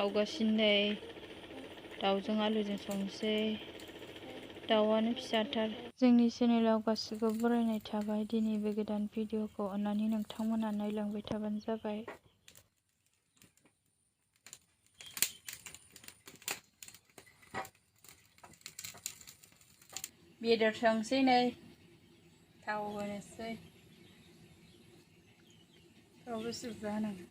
सावगासिनो दाउजों आलुजों संसै दाउआनो फिसाथार। जोंनि चेनेलाव गासिबो बरायनाय थाबाय। दिनै बे गोदान भिडिअखौ अन्नानै नोंथांमोना नायलांबाय थाबानो जाबाय। बेदर संसै नै थाव होनोसै थाव बेसे बुरजा होनांगौ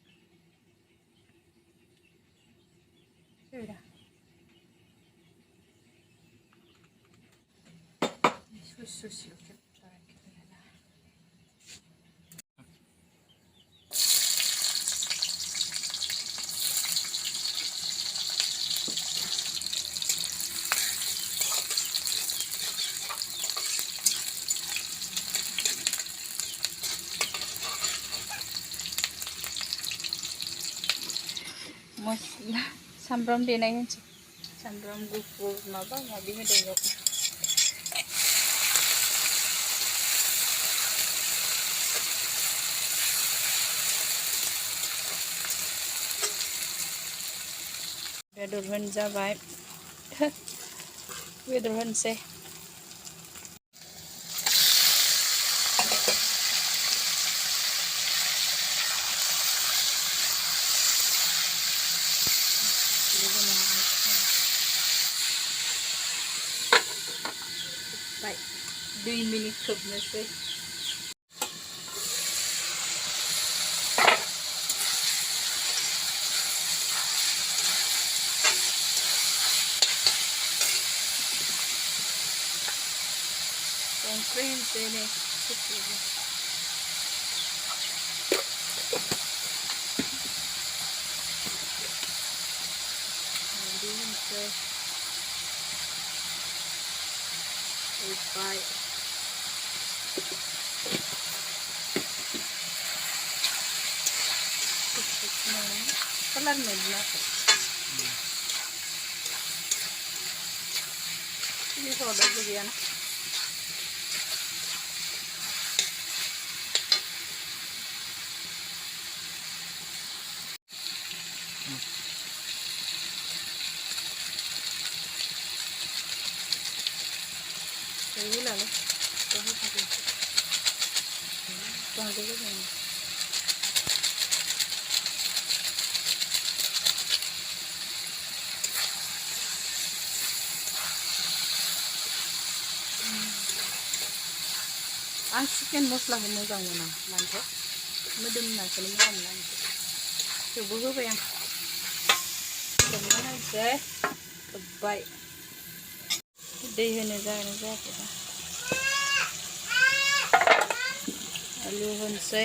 मस्ला सामब्राम देनाय होनसै सामब्राम गुफुर माबा माबि होदों बेदर होन जाबाय बेदर होनसै बाय 2 मिनिट खोबनोसै संख्रि होनसै नै हालदै होनसै होबाय kalan medna ini powder lagi ya ini lalu आं चिकेन मस्लाखौ मोजां मोना मानोथो मोदोमनायखौनो मोजां मोना आं थेवबो होबाय आं संना होनसै खोब्बाय दै होनो जागोन जायाखै आलु होनसै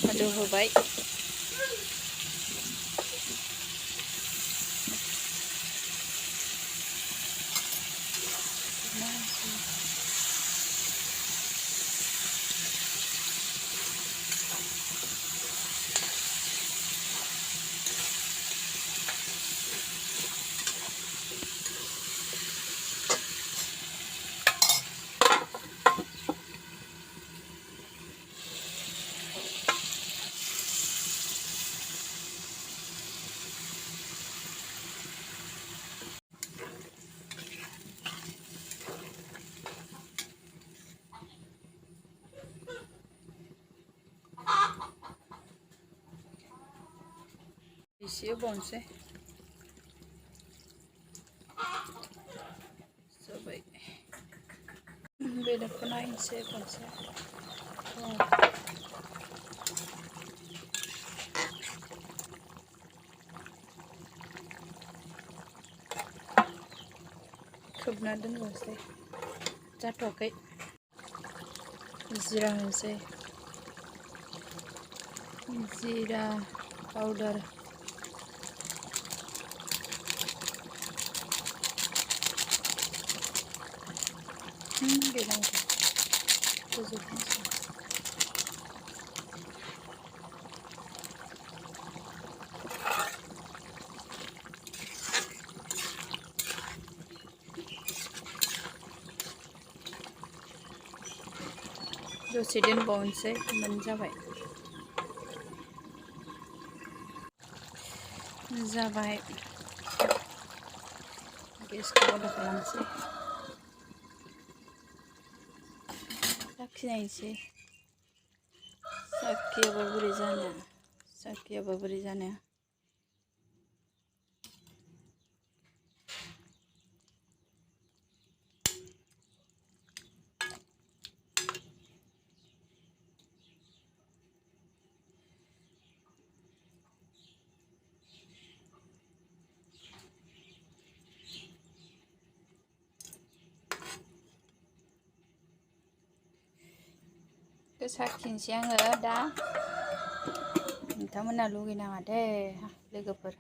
आलु होबाय इसे बनसै जाबाय बेदरखौ नायनोसै खनसे खोबना दोननोसै जाथ'वाखै जिरा होनसै जिरा पाउडार देनांगौ फोजोबनोसै दसे दोनबावनोसै मोनजाबाय जाबाय गेसखौ बन्द खालामसै साखिनायसै साखियाबा बोरै जानो साखिनोसै आङो दा नोंथांमोना लुगैनाङा दे लोगोफोर